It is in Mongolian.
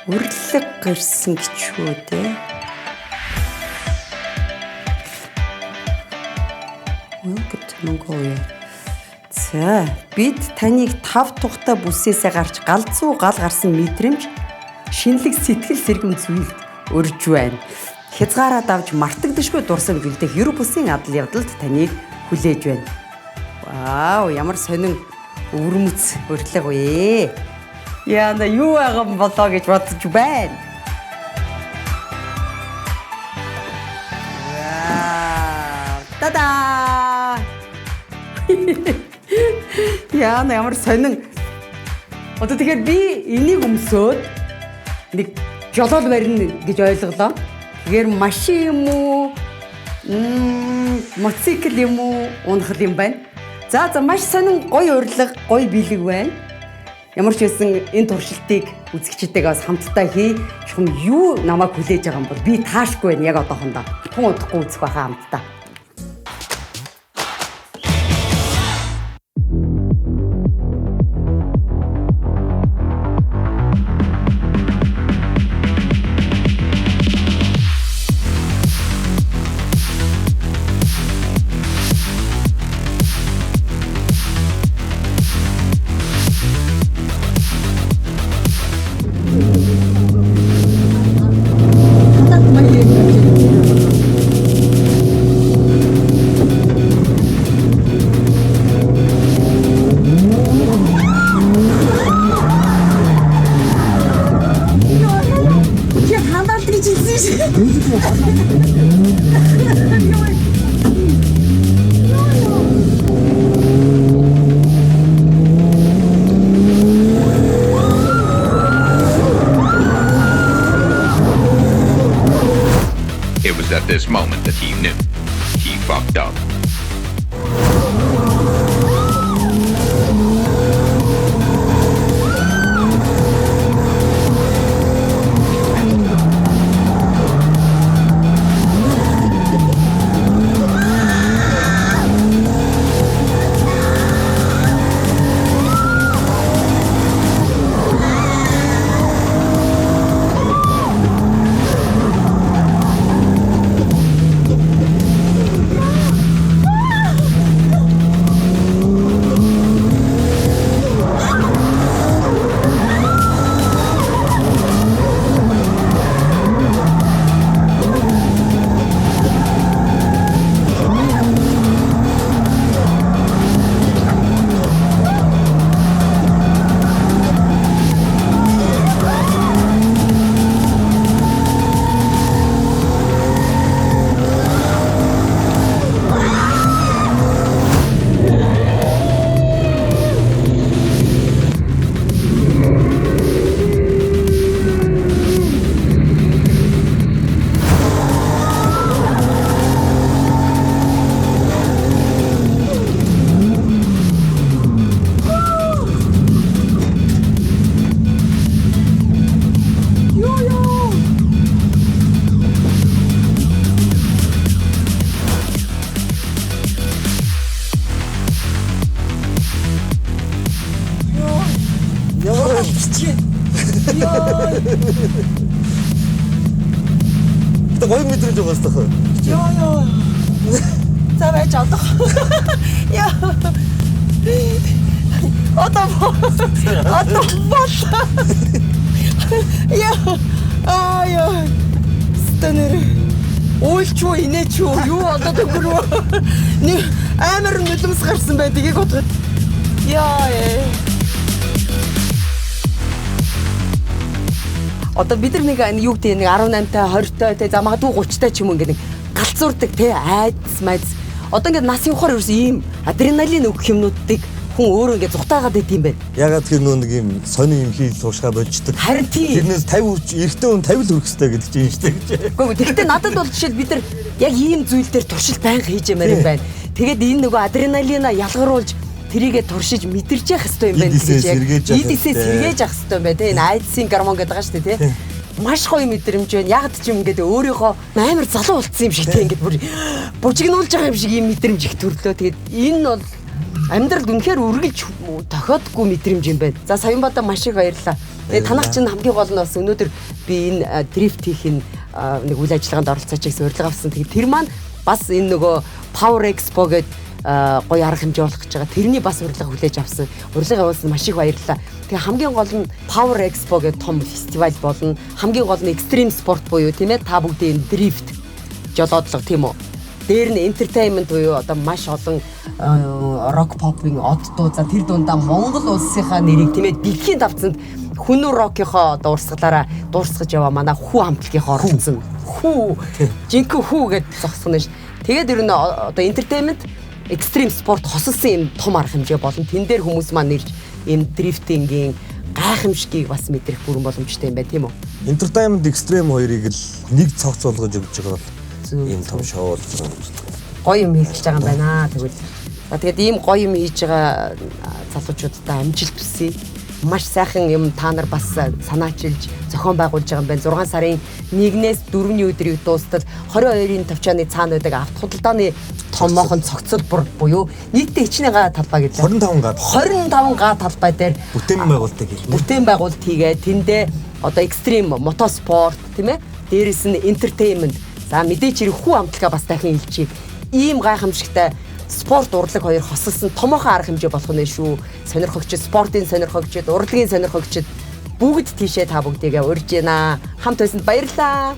Үрлэг гэрсэн гिचүү дээ. Welcome to Mongolia. За, бид таныг 5 тухтай бүсээсээ гарч галзуу гал гарсан мэдрэмж, шинэлэг сэтгэл сэргэм зүйлд өрж байна. Хязгаараа давж мартагдашгүй дурсамж үлдэх Европусын адал явдалд таныг хүлээж байна. Вау, ямар сонин өвөрмөц өрлөг вэ? Яна юу агам болоо гэж бодож байна. Вау! Та-да! Яна ямар сонин. Одоо тэгэхээр би энийг өмсөөд нэг жолоол барина гэж ойлголоо. Тэгэхээр машин юм уу? Мотоцикл юм уу? Унахл юм байна. За маш сонин гоё урилга, гоё бэлэг байна. Ямар ч байсан энэ туршилтыг үзэгчтэйгээ бас хамтдаа хий. Шум юу намайг хүлээж байгаа юм бол би таашгүй байна яг одоохондоо. Тун удахгүй үзэх байхаа хамтдаа. It was at this moment that he knew he fucked up. Тэ гоё мэдрэмж байгаа шүү дээ. Ёо. За байж одоо. Яа. Одоо бол. Яа. Стэнэр. Уйлч уу, инээч үү? Юу болоод өгөрөө? Нэг амар нулимс гарсан бай тгийг бодоход. Яа. Одоо бид нар нэг юу гэдэг нэг 18-тай 20-тай те за магадгүй 30-тай ч юм ингээ нэг галзуурдаг те айдас майдас. Одоо ингээ нас явахаар ерөөс ийм адреналин өгөх юмнуудыг хүн өөрөө ингээ зутаагаад байт юм байна. Ягаад тэр нэг юм сони юм хийл туушгаа болждаг. Харин тийм. Тэрнээс 50 эрэгтэй хүн 50 л хүрэх хэрэгтэй гэдэг чинь шүү дээ. Гэхдээ тэгтээ надад бол жишээл бид нар яг ийм зүйл дээр туршилт байнга хийж ямаар юм байна. Тэгээд энэ нөгөө адреналина ялгаруулж тэрийгэ туршиж мэдэрч явах хэрэгтэй юм байна гэж яг ийдээсээ сэргээж авах хэрэгтэй юм байна те энэ айдсын гормон гэдэг байгаа шүү дээ те маш гоё мэдрэмж байна яг ч юм ингээд өөрийнхөө амар залуу болцсон юм шиг те ингээд бүр бужигнуулж байгаа юм шиг ийм мэдрэмж их төрлөө тэгээд энэ бол амьдралд үнэхээр үргэлж тохиодгүй мэдрэмж юм байна. За Саянбаатар маш их баярлалаа. Тэгээ танах чинь хамгийн гол нь бас өнөөдөр би энэ дрифт хийх нэг үйл ажиллагаанд оролцооч гэсэн урилга авсан. Тэгээ тэр маань бас энэ нөгөө Power Expo гэдэг гоё арга хэмжээ болох гэж байгаа. Тэрний бас урилга хүлээж авсан. Урилга явуулсан маш их баярлалаа. Тэгээ хамгийн гол нь Power Expo гэдэг том фестивал болно. Хамгийн гол нь экстрим спорт буюу тийм ээ та бүгдийн дрифт, жолоодлого тийм үү. Дээр нь entertainment буюу одоо маш олон рок попын од дуу за тэр дундаа Монгол улсынхаа нэрийг тийм ээ дэлхийн давцанд хүнүү рокийнхоо одоо урсгалаараа дуурсгаж яваа манай хүү хамтлагийнхоо оролцсон. Хүү жинхэнэ хүү гэдэг зогсгоно ш. Тэгээд ер нь одоо entertainment экстрим спорт хосолсон юм том арга хэмжээ болно. Тэн дээр хүмүүс маань нэрж ийм дрифтингийн гайхамшигыг бас мэдрэх бүрэн боломжтой юм байна тийм үү? Entertainment Extreme хоёрыг л нэг цогц болгож өгч байгаа бол ийм том шоу болж байгаа юм. Гоё юм хийж байгаа юм байна. Тэгвэл тэгээд ийм гоё юм хийж байгаа залуучуудтай амжилт хүсье. Маш сайхан юм та нар бас санаачилж зохион байгуулж байгаа юм байна. 6 сарын 1-ээс 4-ний өдрийг дуустал 22-ын төвчааны цаана байдаг авто худалдааны томоохон цогцол буюу нийтдээ хичнээн га талбай гэдэг. 25 га талбай дээр бүтээн байгуулалт хийгээд тэндээ одоо экстрим мотоспорт тийм ээ. Дээрээс нь entertainment. За мэдээч хэрэг хүү хамтлагаа бас дахин хэлчихье. Ийм гайхамшигтай спорт урлаг хоёр хосолсон томоохон арга хэмжээ болох нь шүү. Сонирхогчд, спортын сонирхогчд, урлагийн сонирхогчд бүгд тийшээ та бүгдийгээ урьж байна. Хамт байсанд баярлалаа.